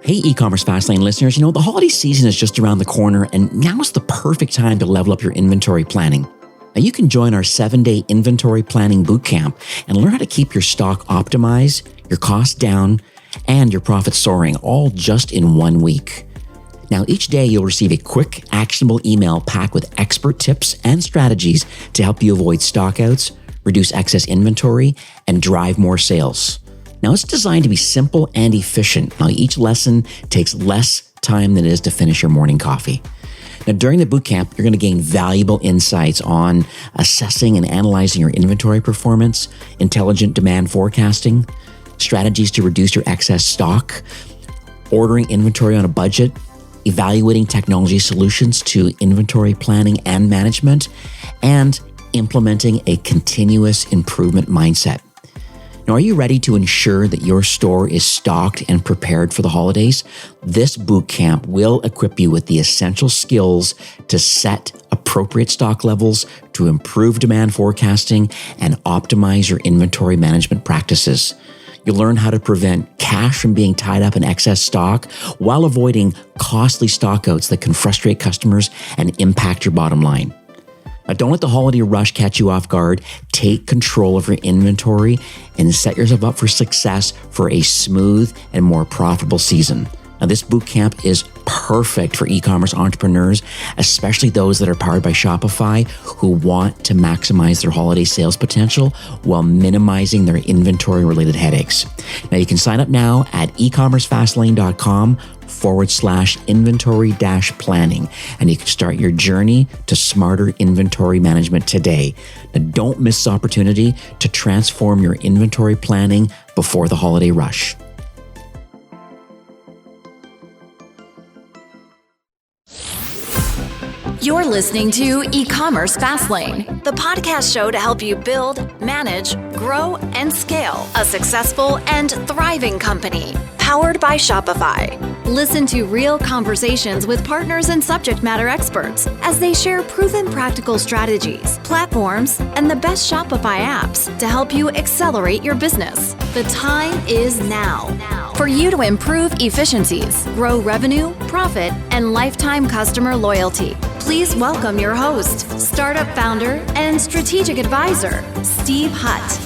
Hey, e-commerce Fastlane listeners, the holiday season is just around the corner, and now is the perfect time to level up your inventory planning. Now, you can join our 7-day inventory planning bootcamp and learn how to keep your stock optimized, your costs down, and your profits soaring, all just in 1 week. Now, each day you'll receive a quick, actionable email packed with expert tips and strategies to help you avoid stockouts, reduce excess inventory, and drive more sales. Now, it's designed to be simple and efficient. Now, each lesson takes less time than it is to finish your morning coffee. Now, during the bootcamp, you're going to gain valuable insights on assessing and analyzing your inventory performance, intelligent demand forecasting, strategies to reduce your excess stock, ordering inventory on a budget, evaluating technology solutions to inventory planning and management, and implementing a continuous improvement mindset. Now, are you ready to ensure that your store is stocked and prepared for the holidays? This bootcamp will equip you with the essential skills to set appropriate stock levels, to improve demand forecasting, and optimize your inventory management practices. You'll learn how to prevent cash from being tied up in excess stock while avoiding costly stockouts that can frustrate customers and impact your bottom line. Now, don't let the holiday rush catch you off guard. Take control of your inventory and set yourself up for success for a smooth and more profitable season. Now, this bootcamp is perfect for e-commerce entrepreneurs, especially those that are powered by Shopify who want to maximize their holiday sales potential while minimizing their inventory-related headaches. Now, you can sign up now at ecommercefastlane.com/inventory-planning, and you can start your journey to smarter inventory management today. Now, don't miss this opportunity to transform your inventory planning before the holiday rush. You're listening to E-commerce Fastlane, the podcast show to help you build, manage, grow, and scale a successful and thriving company, powered by Shopify. Listen to real conversations with partners and subject matter experts as they share proven practical strategies, platforms, and the best Shopify apps to help you accelerate your business. The time is now for you to improve efficiencies, grow revenue, profit, and lifetime customer loyalty. Please welcome your host, startup founder, and strategic advisor, Steve Hutt.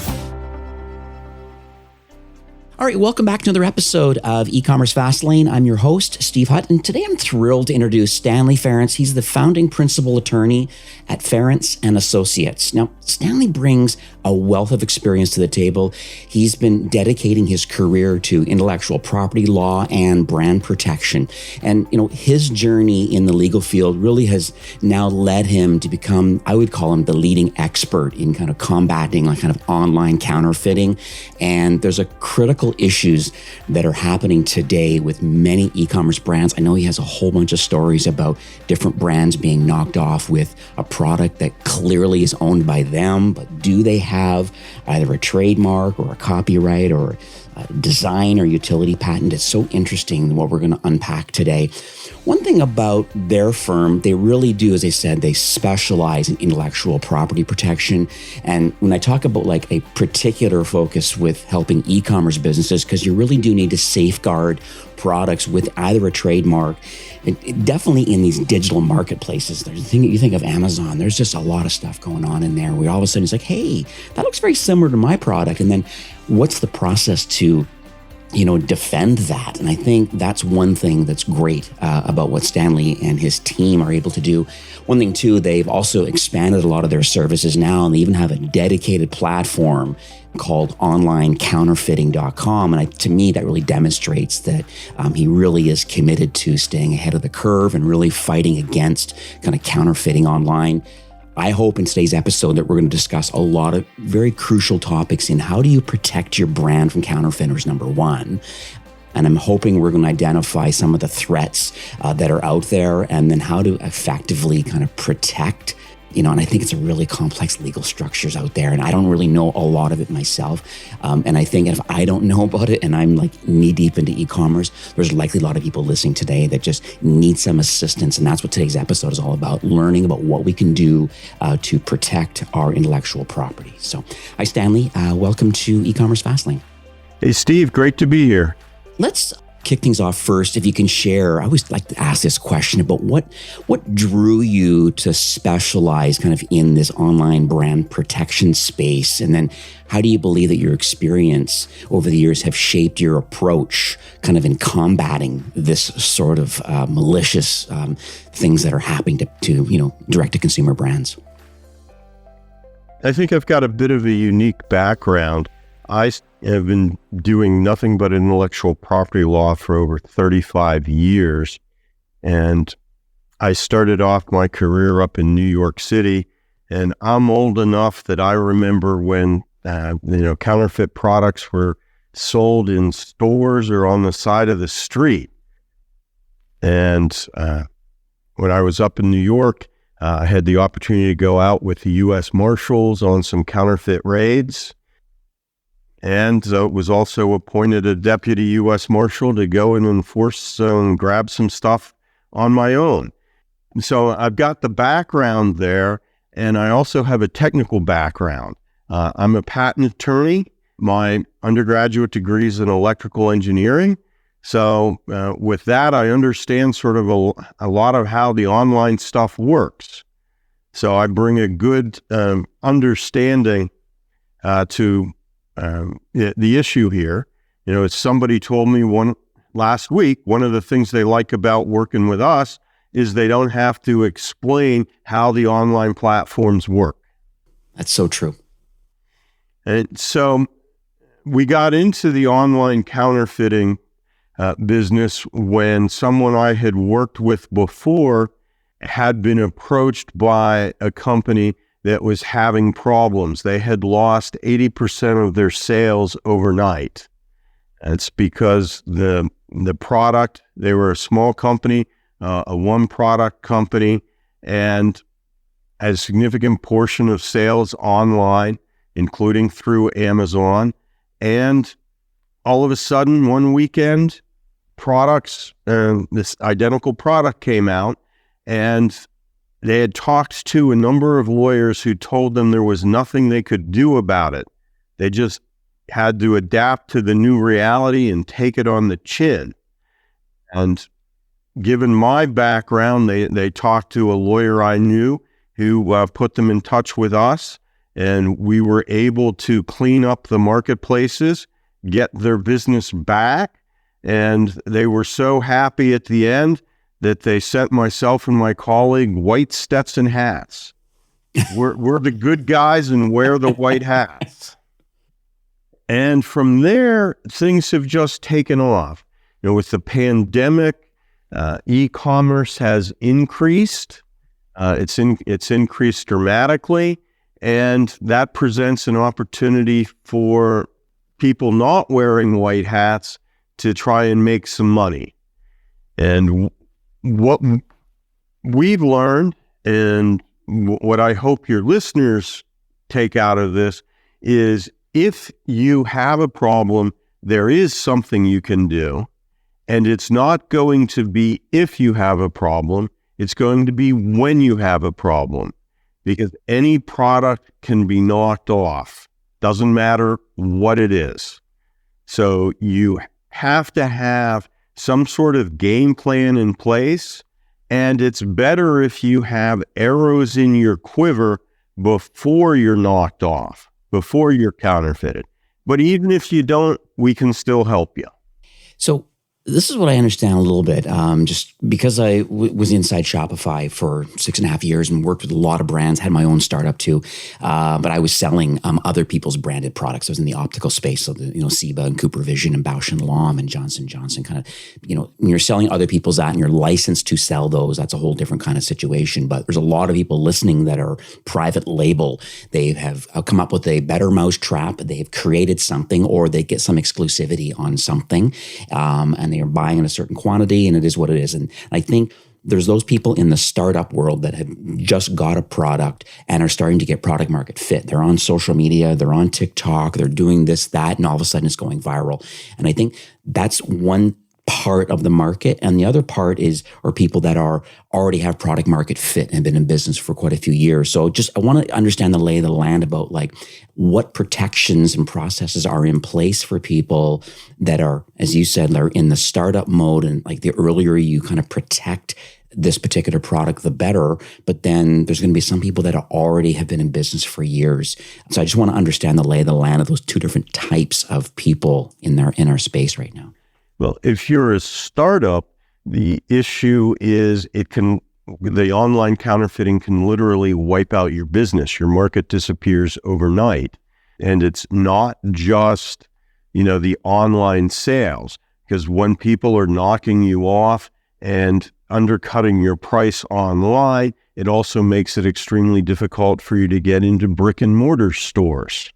All right, welcome back to another episode of E-commerce Fastlane. I'm your host, Steve Hutt, and today I'm thrilled to introduce Stanley Ference. He's the founding principal attorney at Ference and Associates. Now, Stanley brings a wealth of experience to the table. He's been dedicating his career to intellectual property law and brand protection. And, his journey in the legal field really has now led him to become, I would call him the leading expert in kind of combating like kind of online counterfeiting. And there's a critical issues that are happening today with many e-commerce brands. I know he has a whole bunch of stories about different brands being knocked off with a product that clearly is owned by them, but do they have either a trademark or a copyright or a design or utility patent? It's so interesting what we're going to unpack today. One thing about their firm, they really do, as I said, they specialize in intellectual property protection. And when I talk about like a particular focus with helping e-commerce businesses, because you really do need to safeguard products with either a trademark, definitely in these digital marketplaces. There's a thing that you think of Amazon, there's just a lot of stuff going on in there where all of a sudden it's like, hey, that looks very similar to my product. And then what's the process to defend that? And I think that's one thing that's great about what Stanley and his team are able to do. One thing too, they've also expanded a lot of their services now, and they even have a dedicated platform called onlinecounterfeiting.com. And to me, that really demonstrates that he really is committed to staying ahead of the curve and really fighting against kind of counterfeiting online. I hope in today's episode that we're going to discuss a lot of very crucial topics in how do you protect your brand from counterfeiters, number one. And I'm hoping we're going to identify some of the threats that are out there and then how to effectively kind of protect, and I think it's a really complex legal structures out there. And I don't really know a lot of it myself. And I think if I don't know about it and I'm like knee deep into e-commerce, there's likely a lot of people listening today that just need some assistance. And that's what today's episode is all about, learning about what we can do to protect our intellectual property. So, hi, Stanley. Welcome to E-commerce Fastlane. Hey, Steve. Great to be here. Let's kick things off first, if you can share, I always like to ask this question about what drew you to specialize kind of in this online brand protection space? And then how do you believe that your experience over the years have shaped your approach kind of in combating this sort of malicious things that are happening to direct-to-consumer brands? I think I've got a bit of a unique background. I have been doing nothing but intellectual property law for over 35 years. And I started off my career up in New York City. And I'm old enough that I remember when, counterfeit products were sold in stores or on the side of the street. And when I was up in New York, I had the opportunity to go out with the U.S. Marshals on some counterfeit raids. And was also appointed a deputy U.S. Marshal to go and enforce and grab some stuff on my own. So I've got the background there, and I also have a technical background. I'm a patent attorney. My undergraduate degree is in electrical engineering. So with that, I understand sort of a lot of how the online stuff works. So I bring a good understanding to the issue here. As somebody told me last week, one of the things they like about working with us is they don't have to explain how the online platforms work. That's so true. And so we got into the online counterfeiting business when someone I had worked with before had been approached by a company that was having problems. They had lost 80% of their sales overnight. It's because the product, they were a small company, a one product company, and a significant portion of sales online, including through Amazon. And all of a sudden, one weekend, this identical product came out, and they had talked to a number of lawyers who told them there was nothing they could do about it. They just had to adapt to the new reality and take it on the chin. And given my background, they talked to a lawyer I knew who put them in touch with us, and we were able to clean up the marketplaces, get their business back, and they were so happy at the end that they sent myself and my colleague white Stetson hats. We're the good guys and wear the white hats. And from there, things have just taken off. With the pandemic, e-commerce has increased. It's increased dramatically, and that presents an opportunity for people not wearing white hats to try and make some money. And what we've learned, and what I hope your listeners take out of this, is if you have a problem, there is something you can do. And it's not going to be if you have a problem, it's going to be when you have a problem. Because any product can be knocked off. Doesn't matter what it is. So you have to have some sort of game plan in place, and it's better if you have arrows in your quiver before you're knocked off, before you're counterfeited. But even if you don't, we can still help you. So this is what I understand a little bit, just because I was inside Shopify for 6.5 years and worked with a lot of brands, had my own startup too, but I was selling other people's branded products. I was in the optical space, so Seba and Cooper Vision and Bausch & Lomb and Johnson & Johnson kind of, when you're selling other people's that and you're licensed to sell those, that's a whole different kind of situation. But there's a lot of people listening that are private label. They have come up with a better mousetrap. They've created something, or they get some exclusivity on something, and they are buying in a certain quantity, and it is what it is. And I think there's those people in the startup world that have just got a product and are starting to get product market fit. They're on social media, they're on TikTok, they're doing this, that, and all of a sudden it's going viral. And I think that's one part of the market, and the other part are people that already have product market fit and been in business for quite a few years. So I want to understand the lay of the land about like what protections and processes are in place for people that are, as you said, are in the startup mode, and like the earlier you kind of protect this particular product, the better. But then there's going to be some people that already have been in business for years. So I just want to understand the lay of the land of those two different types of people in our space right now. Well, if you're a startup, the issue is the online counterfeiting can literally wipe out your business. Your market disappears overnight. And it's not just, the online sales, because when people are knocking you off and undercutting your price online, it also makes it extremely difficult for you to get into brick and mortar stores.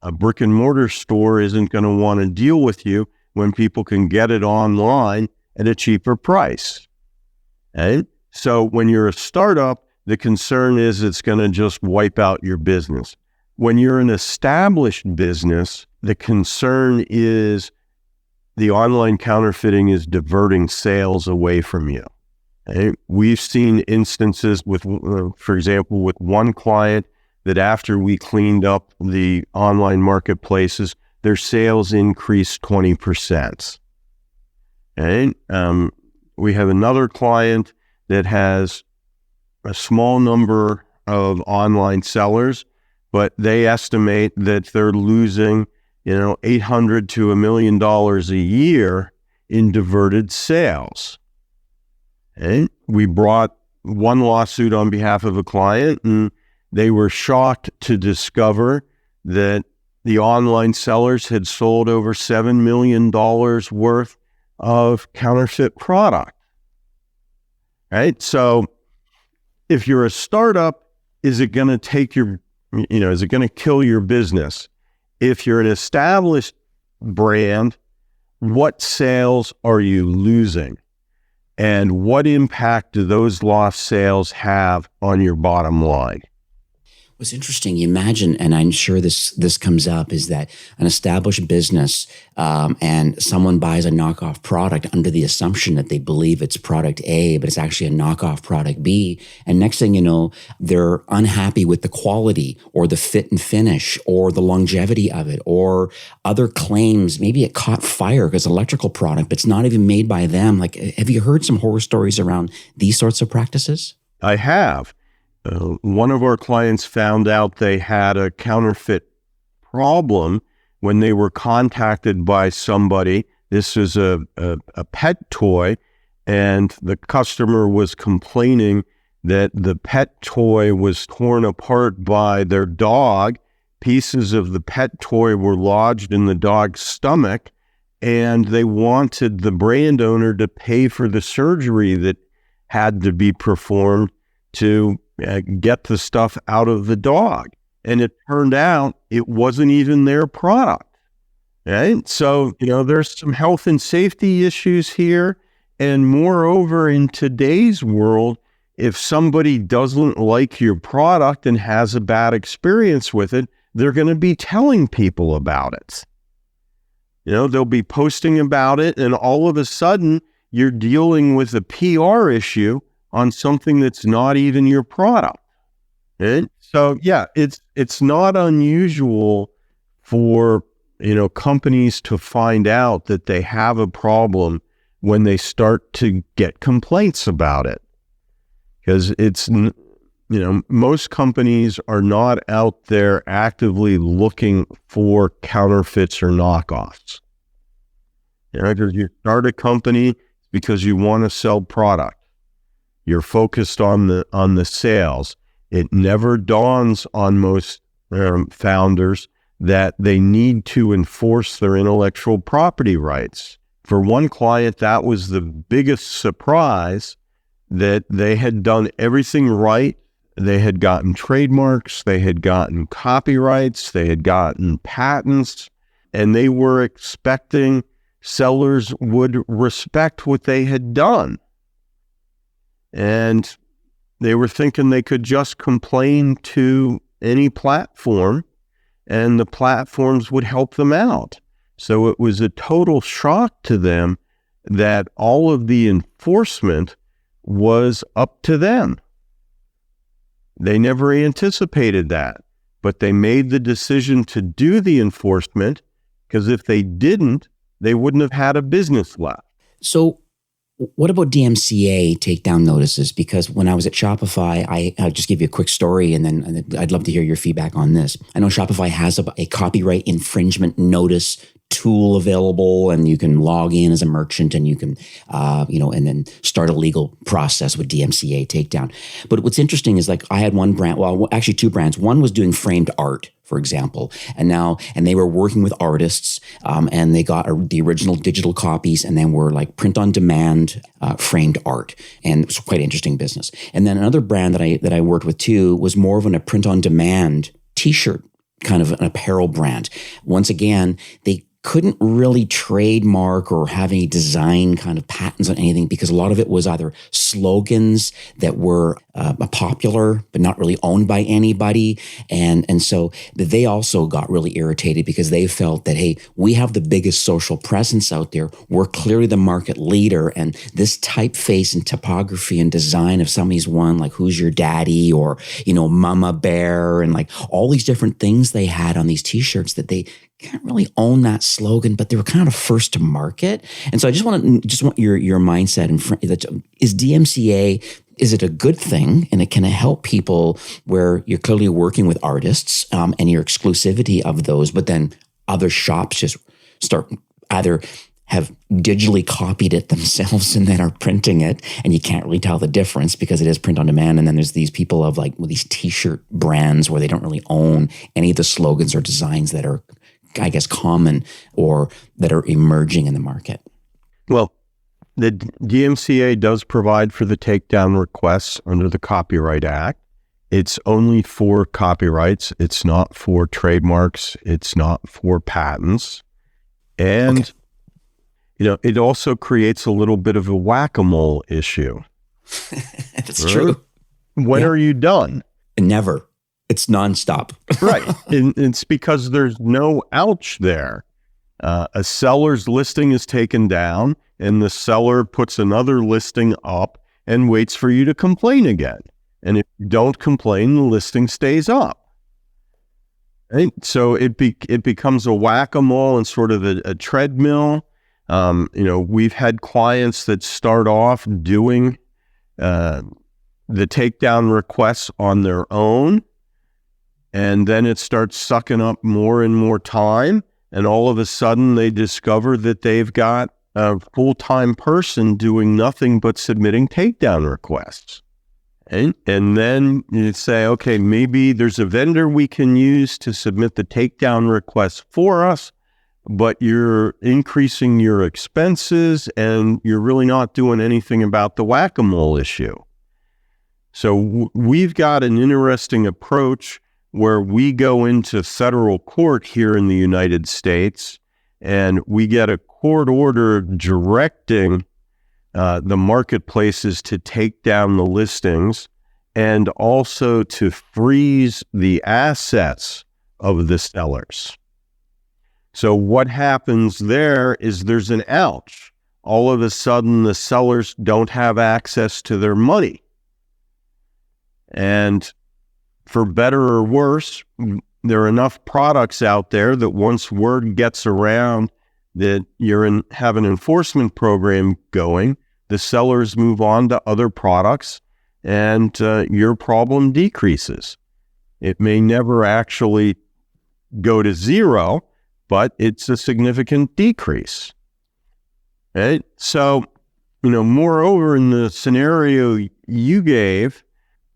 A brick and mortar store isn't going to want to deal with you when people can get it online at a cheaper price. Right? So when you're a startup, the concern is it's going to just wipe out your business. When you're an established business, the concern is the online counterfeiting is diverting sales away from you. Right? We've seen instances with, for example, with one client that after we cleaned up the online marketplaces, their sales increased 20%. Right? We have another client that has a small number of online sellers, but they estimate that they're losing $800 to $1 million a year in diverted sales. And we brought one lawsuit on behalf of a client, and they were shocked to discover that the online sellers had sold over $7 million worth of counterfeit product. Right? So if you're a startup, is it going to is it going to kill your business? If you're an established brand, what sales are you losing? And what impact do those lost sales have on your bottom line? What's interesting, you imagine, and I'm sure this comes up, is that an established business and someone buys a knockoff product under the assumption that they believe it's product A, but it's actually a knockoff product B. And next thing you know, they're unhappy with the quality or the fit and finish or the longevity of it or other claims. Maybe it caught fire because electrical product, but it's not even made by them. Like, have you heard some horror stories around these sorts of practices? I have. One of our clients found out they had a counterfeit problem when they were contacted by somebody. This is a pet toy, and the customer was complaining that the pet toy was torn apart by their dog. Pieces of the pet toy were lodged in the dog's stomach, and they wanted the brand owner to pay for the surgery that had to be performed to get the stuff out of the dog. And it turned out it wasn't even their product. Right? So, there's some health and safety issues here. And moreover, in today's world, if somebody doesn't like your product and has a bad experience with it, they're going to be telling people about it. They'll be posting about it, and all of a sudden you're dealing with a PR issue on something that's not even your product. And so, yeah, it's not unusual for, companies to find out that they have a problem when they start to get complaints about it. Because most companies are not out there actively looking for counterfeits or knockoffs. Because you start a company because you want to sell product. You're focused on the sales. It never dawns on most founders that they need to enforce their intellectual property rights. For one client, that was the biggest surprise, that they had done everything right. They had gotten trademarks, they had gotten copyrights, they had gotten patents, and they were expecting sellers would respect what they had done. And they were thinking they could just complain to any platform and the platforms would help them out. So it was a total shock to them that all of the enforcement was up to them. They never anticipated that, but they made the decision to do the enforcement because if they didn't, they wouldn't have had a business left. So what about DMCA takedown notices? Because when I was at Shopify, I'll just give you a quick story and then I'd love to hear your feedback on this. I know Shopify has a copyright infringement notice tool available, and you can log in as a merchant and you can, and then start a legal process with DMCA takedown. But what's interesting is like I had one brand, well, actually two brands. One was doing framed art, for example, and they were working with artists, and they got the original digital copies and then were like print on demand framed art, and it was quite interesting business. And then another brand that I worked with too was more of a print on demand T-shirt kind of an apparel brand. Once again, they couldn't really trademark or have any design kind of patents on anything because a lot of it was either slogans that were popular but not really owned by anybody. And so they also got really irritated because they felt that, hey, we have the biggest social presence out there. We're clearly the market leader. And this typeface and typography and design of some of these one, like Who's Your Daddy or, Mama Bear and like all these different things they had on these T-shirts that they can't really own that slogan, but they were kind of first to market. And so I just want your mindset is DMCA, is it a good thing? And can it help people where you're clearly working with artists and your exclusivity of those, but then other shops just start either have digitally copied it themselves and then are printing it, and you can't really tell the difference because it is print on demand. And then there's these people of like these T-shirt brands where they don't really own any of the slogans or designs that are, I guess, common or that are emerging in the market. Well, the DMCA does provide for the takedown requests under the Copyright Act. It's only for copyrights. It's not for trademarks. It's not for patents. And, Okay. It also creates a little bit of a whack-a-mole issue. That's true. When are you done? Never. It's nonstop. Right. And it's because there's no ouch there. A seller's listing is taken down and the seller puts another listing up and waits for you to complain again. And if you don't complain, the listing stays up. Right? So it becomes a whack-a-mole and sort of a treadmill. We've had clients that start off doing the takedown requests on their own. And then it starts sucking up more and more time. And all of a sudden they discover that they've got a full-time person doing nothing but submitting takedown requests. And then you say, okay, maybe there's a vendor we can use to submit the takedown request for us, but you're increasing your expenses and you're really not doing anything about the whack-a-mole issue. So we've got an interesting approach where we go into federal court here in the United States and we get a court order directing the marketplaces to take down the listings and also to freeze the assets of the sellers. So what happens there is there's an ouch. All of a sudden the sellers don't have access to their money. And for better or worse, there are enough products out there that once word gets around that have an enforcement program going, the sellers move on to other products and your problem decreases. It may never actually go to zero, but it's a significant decrease. Right? So, moreover, in the scenario you gave,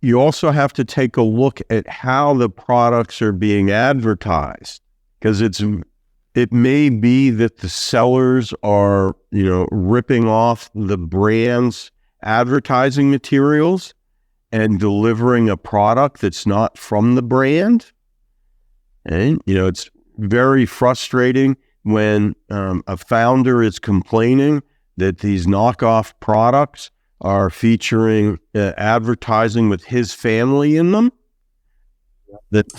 you also have to take a look at how the products are being advertised, because it may be that the sellers are, ripping off the brand's advertising materials and delivering a product that's not from the brand. And, it's very frustrating when a founder is complaining that these knockoff products are featuring advertising with his family in them. The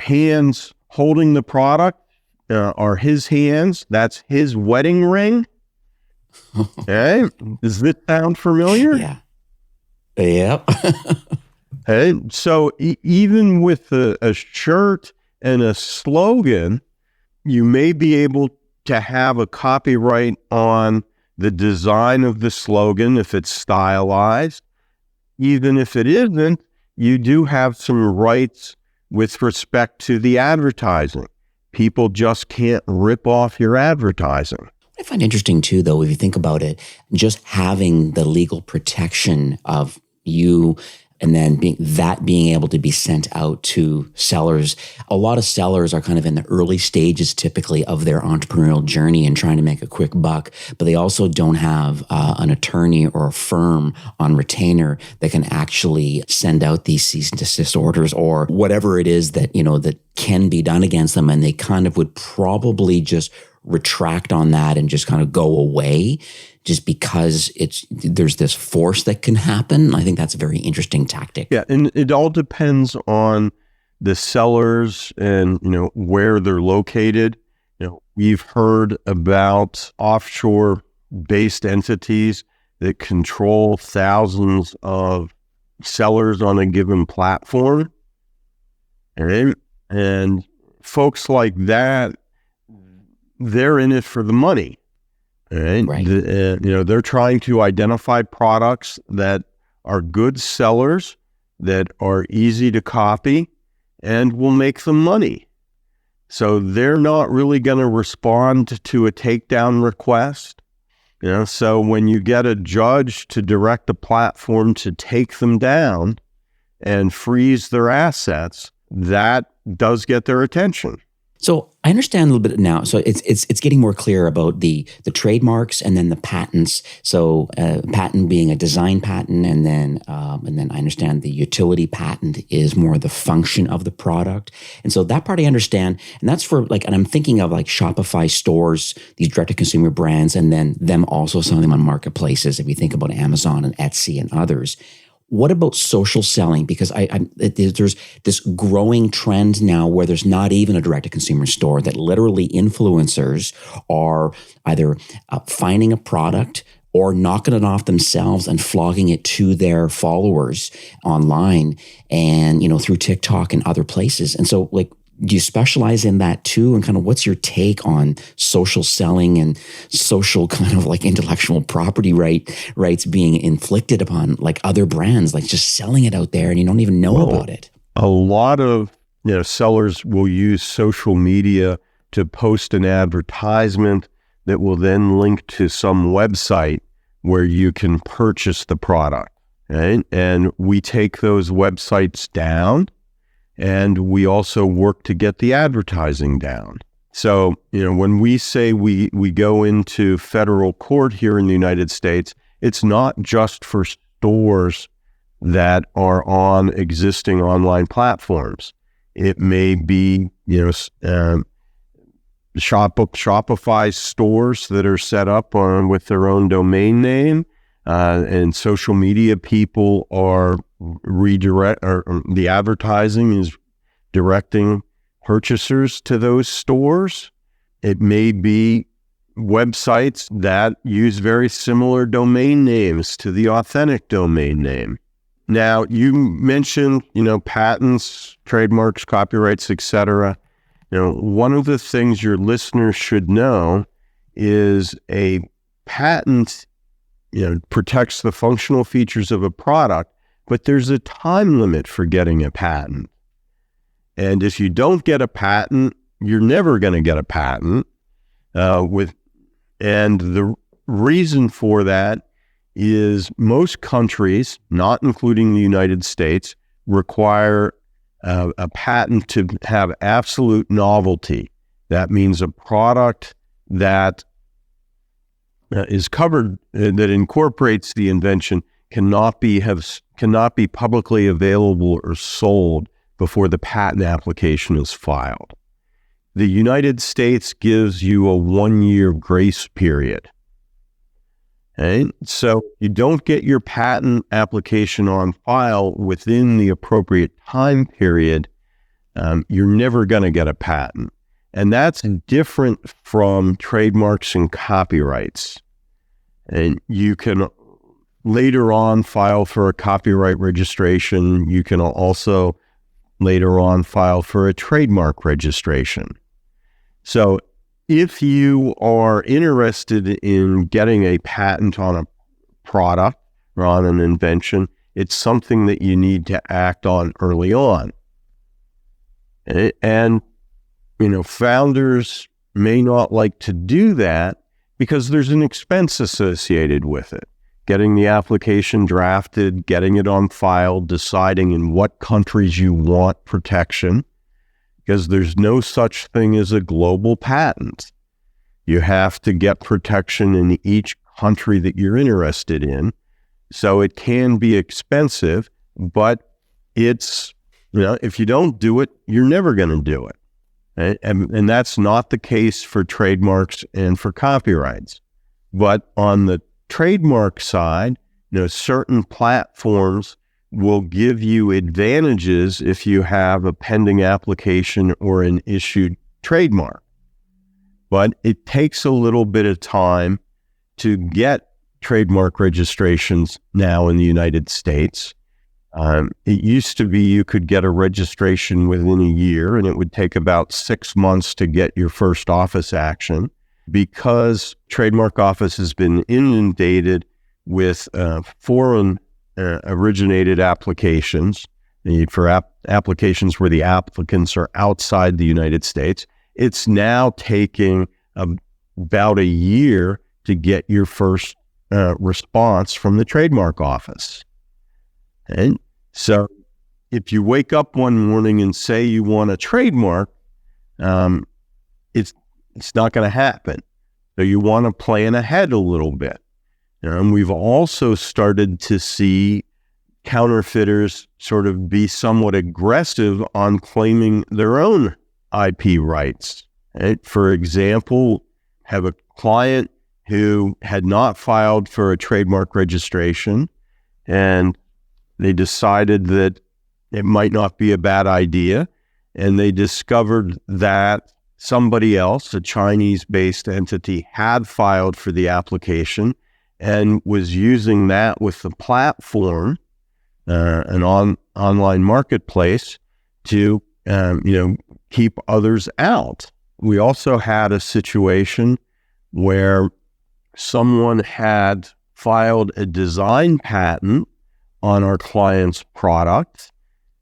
hands holding the product are his hands. That's his wedding ring. Okay. Does this sound familiar? Yeah. Yep. Okay. So even with a shirt and a slogan, you may be able to have a copyright on the design of the slogan if it's stylized. Even if it isn't, you do have some rights with respect to the advertising. People just can't rip off your advertising. I find interesting too, though, if you think about it, just having the legal protection of you and then being able to be sent out to sellers. A lot of sellers are kind of in the early stages typically of their entrepreneurial journey and trying to make a quick buck, but they also don't have an attorney or a firm on retainer that can actually send out these cease and desist orders or whatever it is that, that can be done against them. And they kind of would probably just retract on that and just kind of go away just because there's this force that can happen. I think that's a very interesting tactic. Yeah, and it all depends on the sellers and where they're located. We've heard about offshore based entities that control thousands of sellers on a given platform. And folks like that, they're in it for the money. Right. They're trying to identify products that are good sellers, that are easy to copy, and will make them money. So they're not really going to respond to a takedown request. So when you get a judge to direct a platform to take them down and freeze their assets, that does get their attention. So I understand a little bit now. So it's getting more clear about the trademarks and then the patents. So patent being a design patent, and then I understand the utility patent is more the function of the product. And so that part I understand, and that's for and I'm thinking of Shopify stores, these direct to consumer brands, and then them also selling them on marketplaces. If you think about Amazon and Etsy and others. What about social selling? Because there's this growing trend now where there's not even a direct-to-consumer store, that literally influencers are either finding a product or knocking it off themselves and flogging it to their followers online and, through TikTok and other places. And so do you specialize in that too? And kind of what's your take on social selling and social kind of intellectual property rights being inflicted upon other brands, just selling it out there and you don't even know about it? A lot of sellers will use social media to post an advertisement that will then link to some website where you can purchase the product. Right? And we take those websites down. And we also work to get the advertising down. So, when we say we go into federal court here in the United States, it's not just for stores that are on existing online platforms. It may be, Shopify stores that are set up with their own domain name, and social media people are the advertising is directing purchasers to those stores. It may be websites that use very similar domain names to the authentic domain name. Now, you mentioned, patents, trademarks, copyrights, etc. One of the things your listeners should know is a patent, protects the functional features of a product, but there's a time limit for getting a patent. And if you don't get a patent, you're never going to get a patent. And the reason for that is most countries, not including the United States, require a patent to have absolute novelty. That means a product that is covered, that incorporates the invention, cannot be publicly available or sold before the patent application is filed. The United States gives you a 1-year grace period. Okay? So you don't get your patent application on file within the appropriate time period, you're never going to get a patent. And that's different from trademarks and copyrights. And you can later on file for a copyright registration. You can also later on file for a trademark registration. So if you are interested in getting a patent on a product or on an invention, it's something that you need to act on early on. And, founders may not like to do that because there's an expense associated with it. Getting the application drafted, getting it on file, deciding in what countries you want protection, because there's no such thing as a global patent. You have to get protection in each country that you're interested in. So it can be expensive, but it's, if you don't do it, you're never going to do it. Right? And that's not the case for trademarks and for copyrights. But on the trademark side, certain platforms will give you advantages if you have a pending application or an issued trademark. But it takes a little bit of time to get trademark registrations now in the United States. It used to be you could get a registration within a year, and it would take about 6 months to get your first office action. Because trademark office has been inundated with foreign originated applications, for applications where the applicants are outside the United States, it's now taking about a year to get your first response from the trademark office. And so if you wake up one morning and say you want a trademark, it's not going to happen. So you want to plan ahead a little bit. And we've also started to see counterfeiters sort of be somewhat aggressive on claiming their own IP rights. Right? For example, have a client who had not filed for a trademark registration, and they decided that it might not be a bad idea, and they discovered that somebody else, a Chinese-based entity, had filed for the application and was using that with the platform, an online marketplace, to keep others out. We also had a situation where someone had filed a design patent on our client's product,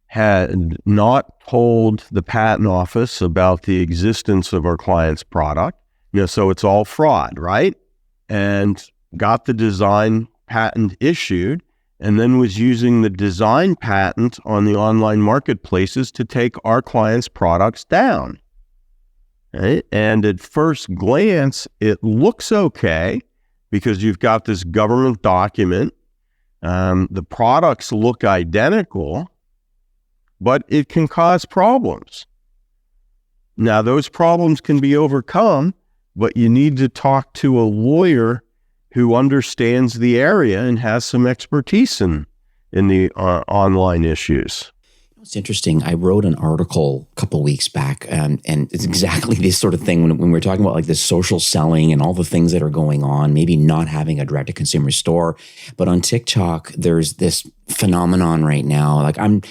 had not told the patent office about the existence of our client's product, so it's all fraud, right? And got the design patent issued, and then was using the design patent on the online marketplaces to take our client's products down. Right? And at first glance, it looks okay because you've got this government document. The products look identical, but it can cause problems. Now, those problems can be overcome, but you need to talk to a lawyer who understands the area and has some expertise in the online issues. It's interesting. I wrote an article a couple of weeks back, and it's exactly this sort of thing when we're talking about like this social selling and all the things that are going on, maybe not having a direct-to-consumer store. But on TikTok, there's this phenomenon right now. Like I'm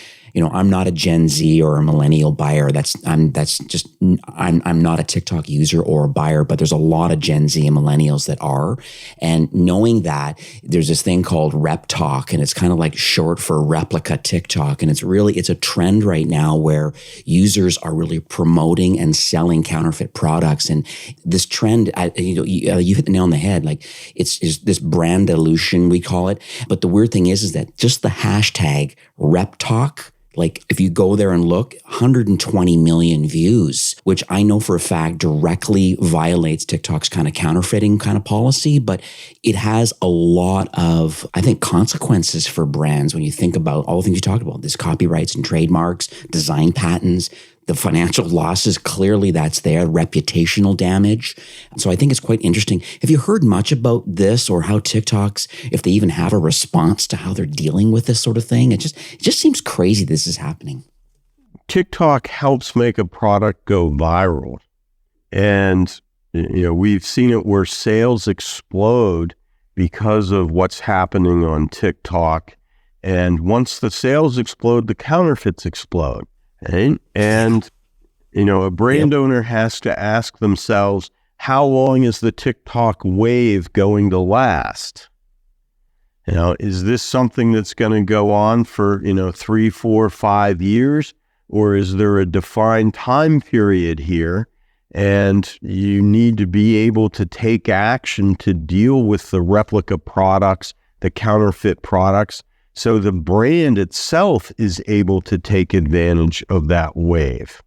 not a Gen Z or a millennial buyer. I'm not a TikTok user or a buyer, but there's a lot of Gen Z and millennials that are. And knowing that, there's this thing called Rep Talk, and it's kind of like short for replica TikTok. And it's a trend right now where users are really promoting and selling counterfeit products. And this trend, you hit the nail on the head. Like it's this brand dilution, we call it. But the weird thing is that just the hashtag Rep Talk, like if you go there and look, 120 million views, which I know for a fact directly violates TikTok's kind of counterfeiting kind of policy, but it has a lot of, I think, consequences for brands when you think about all the things you talked about, this copyrights and trademarks, design patents, the financial losses, clearly that's there, reputational damage. So I think it's quite interesting. Have you heard much about this or how TikToks, if they even have a response to how they're dealing with this sort of thing? It just seems crazy this is happening. TikTok helps make a product go viral. And, we've seen it where sales explode because of what's happening on TikTok. And once the sales explode, the counterfeits explode. Right? And, a brand owner has to ask themselves, how long is the TikTok wave going to last? Is this something that's going to go on for, 3, 4, 5 years? Or is there a defined time period here? And you need to be able to take action to deal with the replica products, the counterfeit products, so the brand itself is able to take advantage of that wave.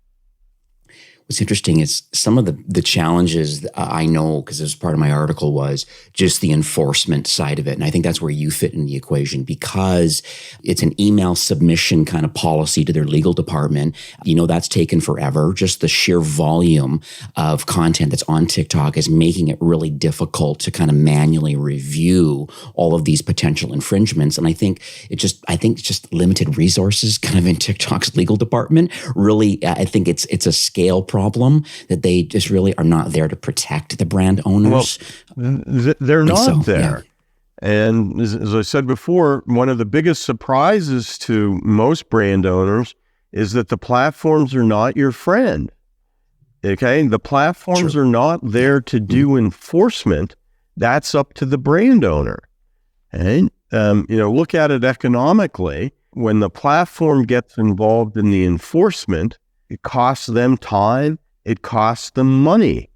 What's interesting is some of the challenges that I know, because as part of my article, was just the enforcement side of it. And I think that's where you fit in the equation, because it's an email submission kind of policy to their legal department. That's taken forever. Just the sheer volume of content that's on TikTok is making it really difficult to kind of manually review all of these potential infringements. And I think it's just limited resources kind of in TikTok's legal department. Really, I think it's a scale problem that they just really are not there to protect the brand owners. Well, they're not there. Yeah. And as I said before, one of the biggest surprises to most brand owners is that the platforms are not your friend. Okay? The platforms are not there to do enforcement. That's up to the brand owner. And, look at it economically. When the platform gets involved in the enforcement, it costs them time. It costs them money.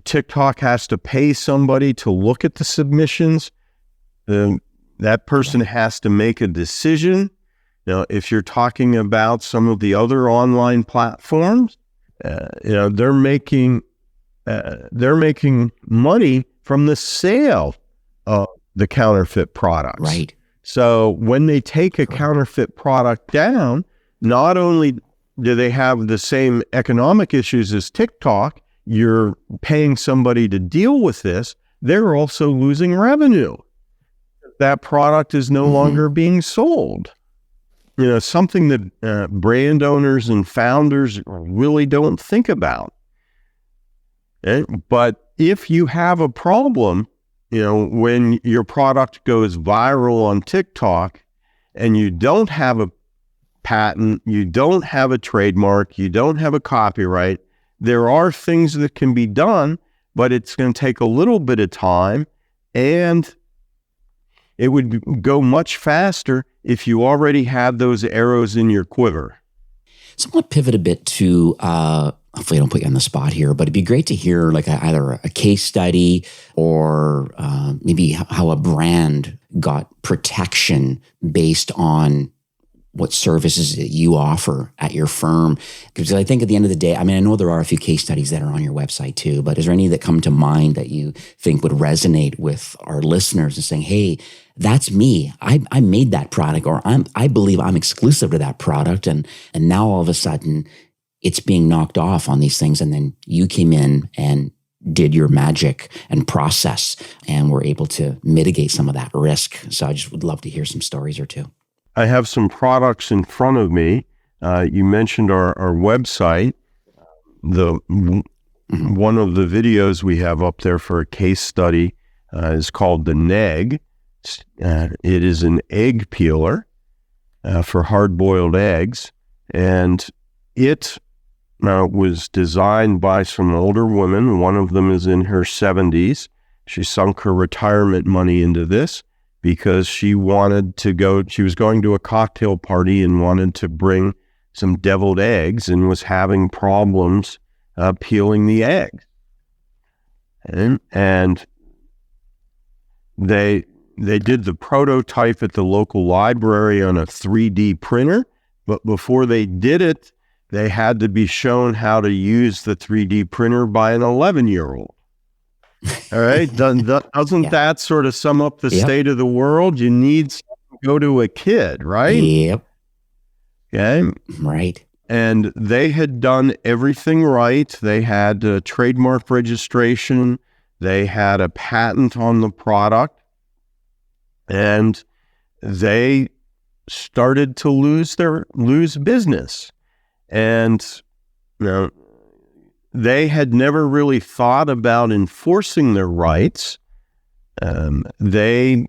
TikTok has to pay somebody to look at the submissions. That person has to make a decision. If you're talking about some of the other online platforms, they're making money from the sale of the counterfeit products. Right. So when they take a counterfeit product down, not only do they have the same economic issues as TikTok, you're paying somebody to deal with this, they're also losing revenue. That product is no longer being sold. Something that brand owners and founders really don't think about. But if you have a problem, when your product goes viral on TikTok and you don't have a patent, you don't have a trademark, you don't have a copyright, there are things that can be done, but it's going to take a little bit of time, and it would go much faster if you already had those arrows in your quiver. So I want to pivot a bit to, hopefully I don't put you on the spot here, but it'd be great to hear like either a case study or maybe how a brand got protection based on what services that you offer at your firm. Because I think at the end of the day, I know there are a few case studies that are on your website too, but is there any that come to mind that you think would resonate with our listeners and saying, hey, that's me. I made that product, or I believe I'm exclusive to that product. And now all of a sudden it's being knocked off on these things. And then you came in and did your magic and process and were able to mitigate some of that risk. So I just would love to hear some stories or two. I have some products in front of me. You mentioned our website. One of the videos we have up there for a case study is called the Neg. It is an egg peeler for hard-boiled eggs, and it was designed by some older women. One of them is in her 70s. She sunk her retirement money into this because she was going to a cocktail party and wanted to bring some deviled eggs and was having problems peeling the eggs. And they did the prototype at the local library on a 3D printer, but before they did it, they had to be shown how to use the 3D printer by an 11-year-old. All right. Doesn't that sort of sum up the state of the world? You need to go to a kid, right? Yep. Okay. Right. And they had done everything right. They had a trademark registration. They had a patent on the product. And they started to lose business. And they had never really thought about enforcing their rights. They,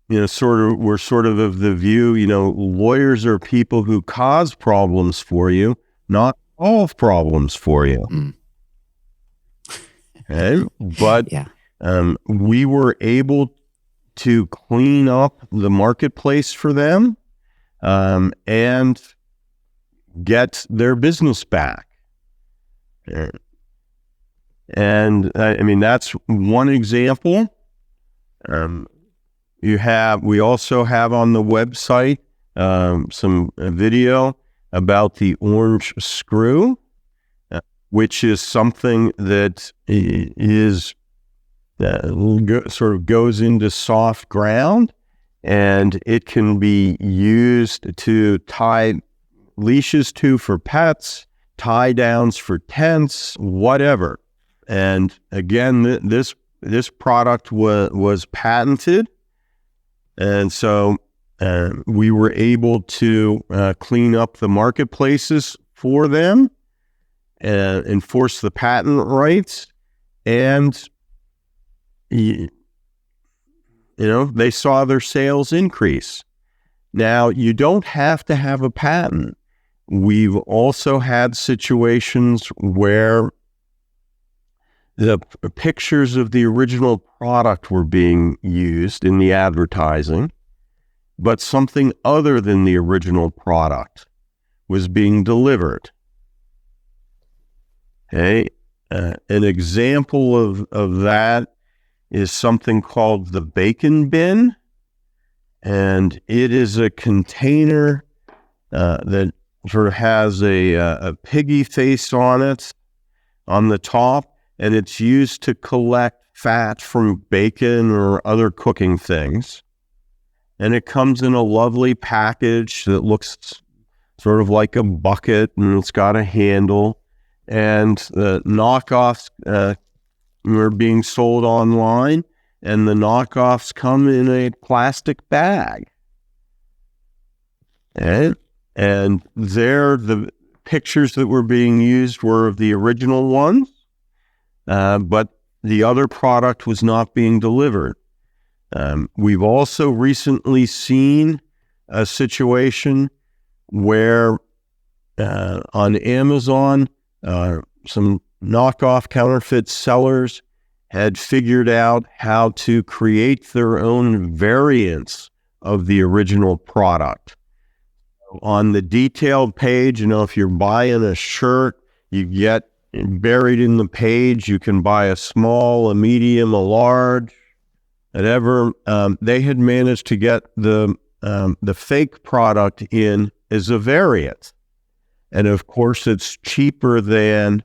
were sort of the view, lawyers are people who cause problems for you, not solve problems for you. Okay? But we were able to clean up the marketplace for them and get their business back. And that's one example. We also have on the website some video about the orange screw, which is something that is sort of goes into soft ground, and it can be used to tie leashes to for pets, tie downs for tents, whatever. And again, this product was patented, and so we were able to clean up the marketplaces for them, enforce the patent rights, and they saw their sales increase. Now, you don't have to have a patent. We've also had situations where the pictures of the original product were being used in the advertising, but something other than the original product was being delivered. Okay, an example of that is something called the bacon bin, and it is a container that sort of has a piggy face on it on the top, and it's used to collect fat from bacon or other cooking things. And it comes in a lovely package that looks sort of like a bucket, and it's got a handle. And the knockoffs are being sold online, and the knockoffs come in a plastic bag. And there, the pictures that were being used were of the original ones, but the other product was not being delivered. We've also recently seen a situation where on Amazon, some knockoff counterfeit sellers had figured out how to create their own variants of the original product. On the detailed page, if you're buying a shirt, you get buried in the page, you can buy a small, a medium, a large, whatever. They had managed to get the fake product in as a variant. And of course, it's cheaper than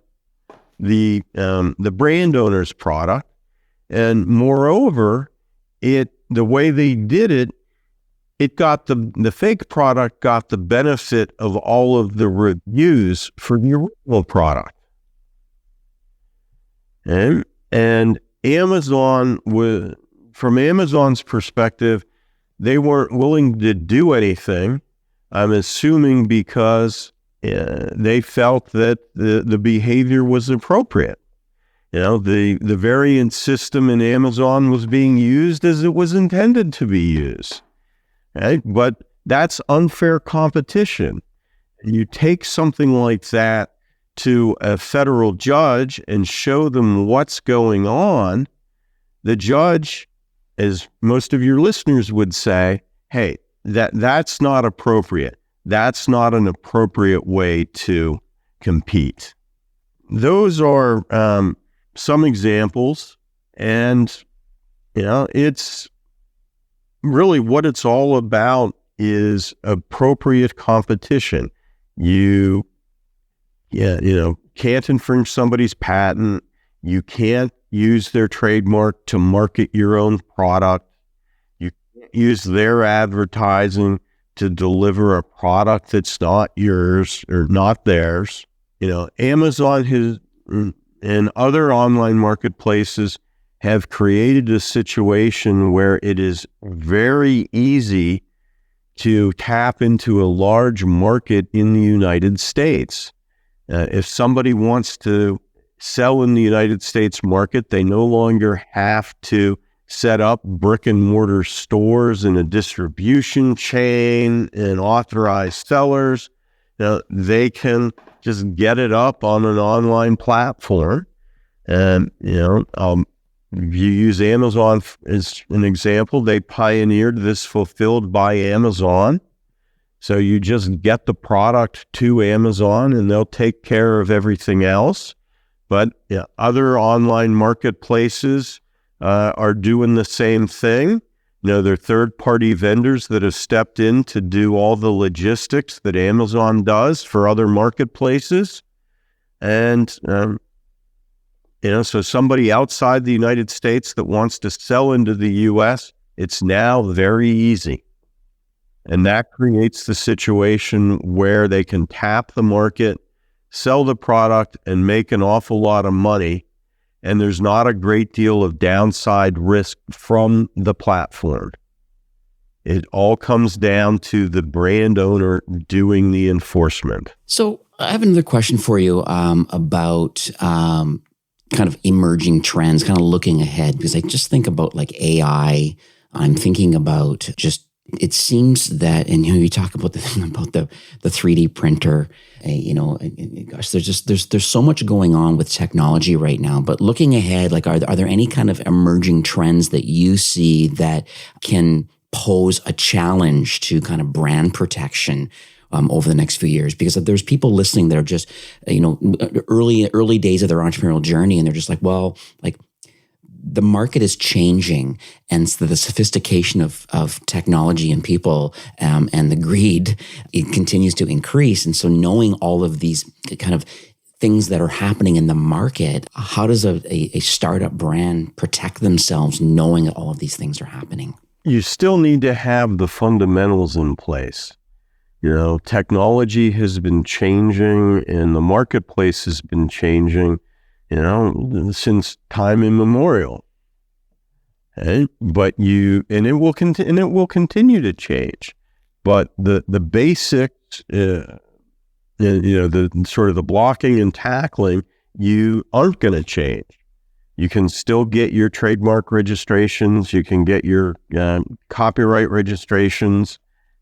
the brand owner's product. And moreover, the way they did it, it got the fake product got the benefit of all of the reviews for the original product. And Amazon, from Amazon's perspective, they weren't willing to do anything. I'm assuming because they felt that the behavior was appropriate. The variant system in Amazon was being used as it was intended to be used. Right? But that's unfair competition. You take something like that to a federal judge and show them what's going on, the judge, as most of your listeners would say, hey, that's not appropriate. That's not an appropriate way to compete. Those are some examples, and it's really what it's all about is appropriate competition. You can't infringe somebody's patent. You can't use their trademark to market your own product. You can't use their advertising to deliver a product that's not yours or not theirs. Amazon and other online marketplaces have created a situation where it is very easy to tap into a large market in the United States. If somebody wants to sell in the United States market. They no longer have to set up brick and mortar stores and a distribution chain and authorized sellers. Now, they can just get it up on an online platform. And, if you use Amazon as an example, they pioneered this fulfilled by Amazon. So you just get the product to Amazon and they'll take care of everything else. But other online marketplaces are doing the same thing. They're third-party vendors that have stepped in to do all the logistics that Amazon does for other marketplaces. And, so somebody outside the United States that wants to sell into the U.S., it's now very easy. And that creates the situation where they can tap the market, sell the product, and make an awful lot of money. And there's not a great deal of downside risk from the platform. It all comes down to the brand owner doing the enforcement. So I have another question for you about kind of emerging trends, kind of looking ahead, because I just think about like AI. I'm thinking about just, it seems that, and you talk about the thing about the 3D printer, gosh, there's so much going on with technology right now. But looking ahead, like, are there any kind of emerging trends that you see that can pose a challenge to kind of brand protection over the next few years? Because there's people listening that are just, early days of their entrepreneurial journey, and they're just like, well, like, the market is changing, and so the sophistication of technology and people and the greed, it continues to increase. And so knowing all of these kind of things that are happening in the market, how does a startup brand protect themselves knowing that all of these things are happening? You still need to have the fundamentals in place. Technology has been changing and the marketplace has been changing, since time immemorial. Okay? But it will continue to change. But the basics, the sort of the blocking and tackling, you aren't going to change. You can still get your trademark registrations. You can get your copyright registrations.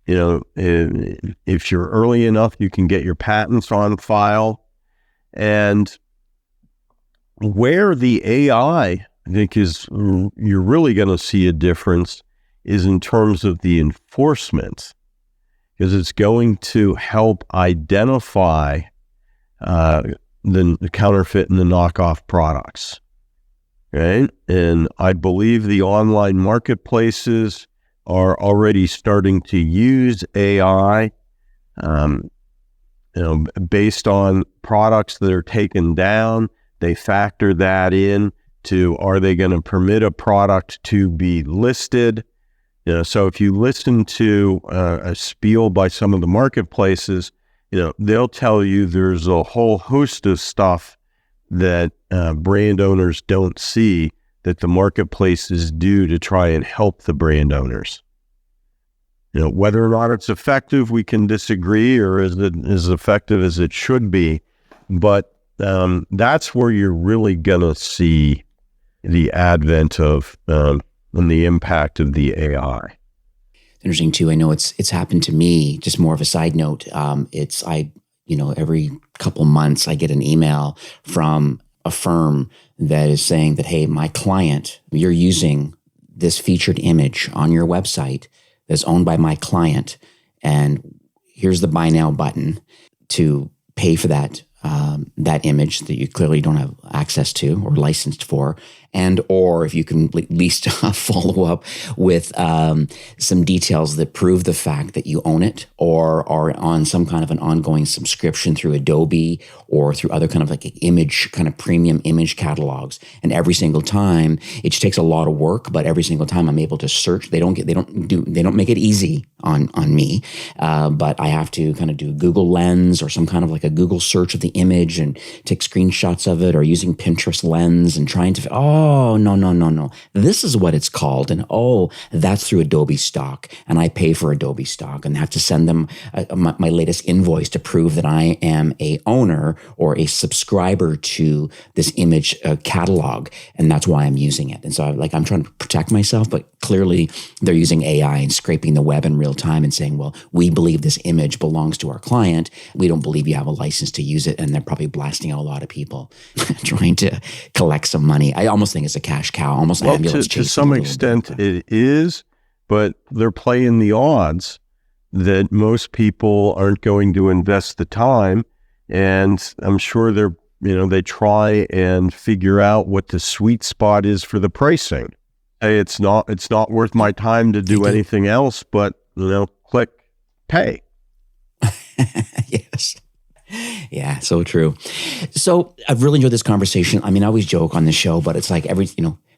If you're early enough, you can get your patents on file. And where the AI, I think, you're really going to see a difference is in terms of the enforcement, because it's going to help identify the counterfeit and the knockoff products. Right? And I believe the online marketplaces are already starting to use AI, based on products that are taken down. They factor that in to, are they going to permit a product to be listed? So if you listen to a spiel by some of the marketplaces, they'll tell you there's a whole host of stuff that brand owners don't see that the marketplaces do to try and help the brand owners. Whether or not it's effective, we can disagree, or is it as effective as it should be. But that's where you're really going to see the advent of and the impact of the AI. Interesting too. I know it's happened to me. Just more of a side note. Every couple months I get an email from a firm that is saying that, hey, my client, you're using this featured image on your website that's owned by my client, and here's the buy now button to pay for that image that you clearly don't have access to or licensed for, and or if you can at least follow up with some details that prove the fact that you own it, or are on some kind of an ongoing subscription through Adobe or through other kind of like image, kind of premium image catalogs. And every single time, it just takes a lot of work, but every single time I'm able to search, they don't make it easy on me, but I have to kind of do Google Lens or some kind of like a Google search of the the image and take screenshots of it, or using Pinterest Lens and trying to, no. This is what it's called. And that's through Adobe Stock. And I pay for Adobe Stock and have to send them my latest invoice to prove that I am a owner or a subscriber to this image catalog. And that's why I'm using it. And so I'm trying to protect myself, but clearly they're using AI and scraping the web in real time and saying, well, we believe this image belongs to our client. We don't believe you have a license to use it. And they're probably blasting out a lot of people trying to collect some money. I almost think it's a cash cow, almost ambulance chasing. To some extent it is, but they're playing the odds that most people aren't going to invest the time. And I'm sure they try and figure out what the sweet spot is for the pricing. Hey, it's not worth my time to do anything else, but click pay. Yes. Yeah, so true. So I've really enjoyed this conversation. I mean, I always joke on the show, but it's like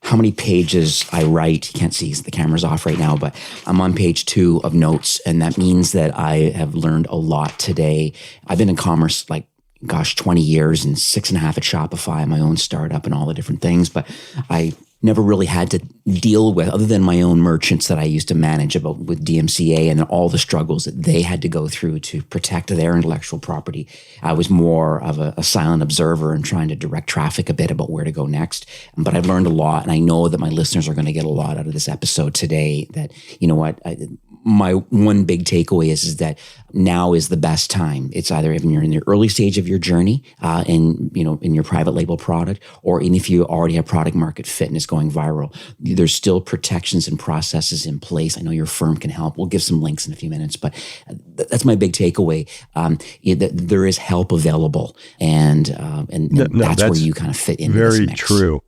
how many pages I write. You can't see, the camera's off right now, but I'm on page 2 of notes. And that means that I have learned a lot today. I've been in commerce 20 years and 6.5 at Shopify, my own startup and all the different things. But I never really had to deal with, other than my own merchants that I used to manage with DMCA and all the struggles that they had to go through to protect their intellectual property. I was more of a silent observer and trying to direct traffic a bit about where to go next. But I've learned a lot, and I know that my listeners are going to get a lot out of this episode today. That, my one big takeaway is that now is the best time. It's either if you're in the early stage of your journey in your private label product, or even if you already have product market fit and it's going viral, there's still protections and processes in place. I know your firm can help. We'll give some links in a few minutes, but that's my big takeaway. There is help available, and that's where you kind of fit in. Very this mix. True.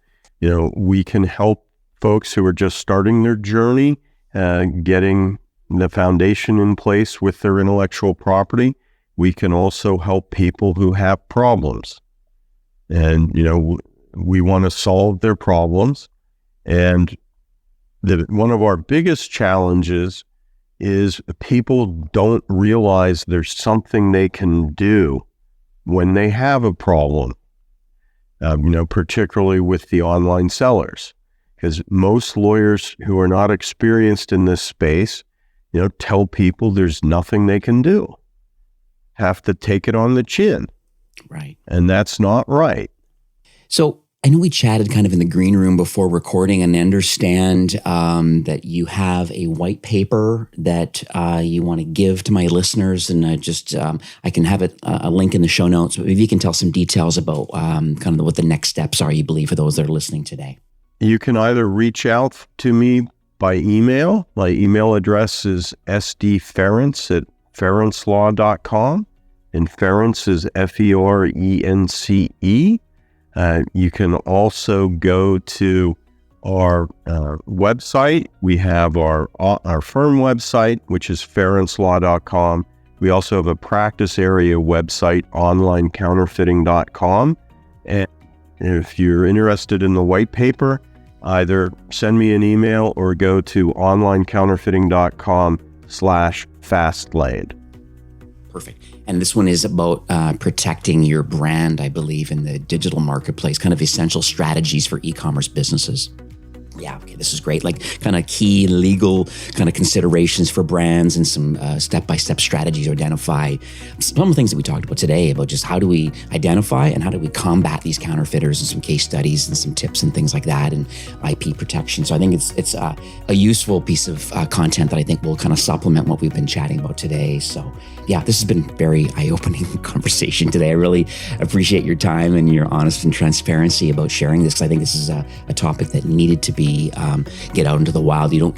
We can help folks who are just starting their journey, getting the foundation in place with their intellectual property. We can also help people who have problems, and we want to solve their problems. And one of our biggest challenges is people don't realize there's something they can do when they have a problem, particularly with the online sellers, because most lawyers who are not experienced in this space tell people there's nothing they can do. Have to take it on the chin. Right. And that's not right. So I know we chatted kind of in the green room before recording, and understand that you have a white paper that you want to give to my listeners. And I can have a link in the show notes. But maybe you can tell some details about what the next steps are, you believe, for those that are listening today. You can either reach out to me by email. My email address is sdference@ferencelaw.com, and Ference is FERENCE. You can also go to our website. We have our firm website, which is ferencelaw.com. We also have a practice area website, onlinecounterfeiting.com. And if you're interested in the white paper, either send me an email or go to onlinecounterfeiting.com/fastlane. Perfect. And this one is about protecting your brand, I believe, in the digital marketplace, kind of essential strategies for e-commerce businesses. Yeah, okay, this is great. Kind of key legal kind of considerations for brands, and some step-by-step strategies to identify some of the things that we talked about today, about just how do we identify and how do we combat these counterfeiters, and some case studies and some tips and things like that, and IP protection. So I think it's a useful piece of content that I think will kind of supplement what we've been chatting about today. So yeah, this has been very eye-opening conversation today. I really appreciate your time and your honest and transparency about sharing this, because I think this is a topic that needed to be get out into the wild. You don't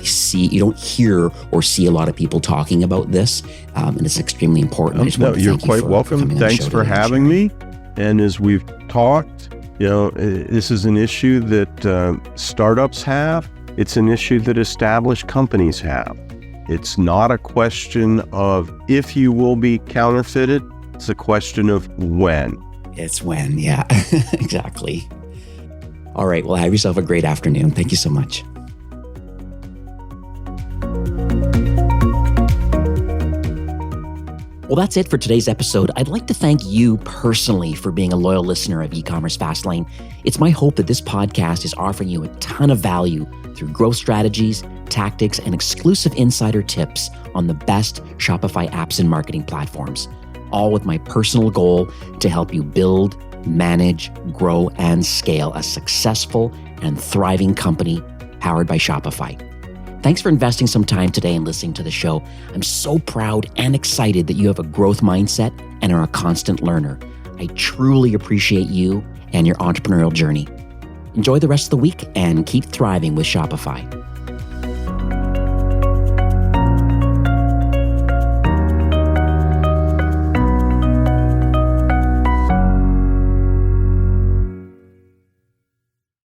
hear or see a lot of people talking about this, and it's extremely important. You're quite welcome. Thanks for having me. And as we've talked, this is an issue that startups have. It's an issue that established companies have. It's not a question of if you will be counterfeited. It's a question of when. It's when, yeah, exactly. All right, well, have yourself a great afternoon. Thank you so much. Well, that's it for today's episode. I'd like to thank you personally for being a loyal listener of E-commerce Fastlane. It's my hope that this podcast is offering you a ton of value through growth strategies, tactics, and exclusive insider tips on the best Shopify apps and marketing platforms, all with my personal goal to help you build, manage, grow, and scale a successful and thriving company powered by Shopify. Thanks for investing some time today and listening to the show. I'm so proud and excited that you have a growth mindset and are a constant learner. I truly appreciate you and your entrepreneurial journey. Enjoy the rest of the week and keep thriving with Shopify.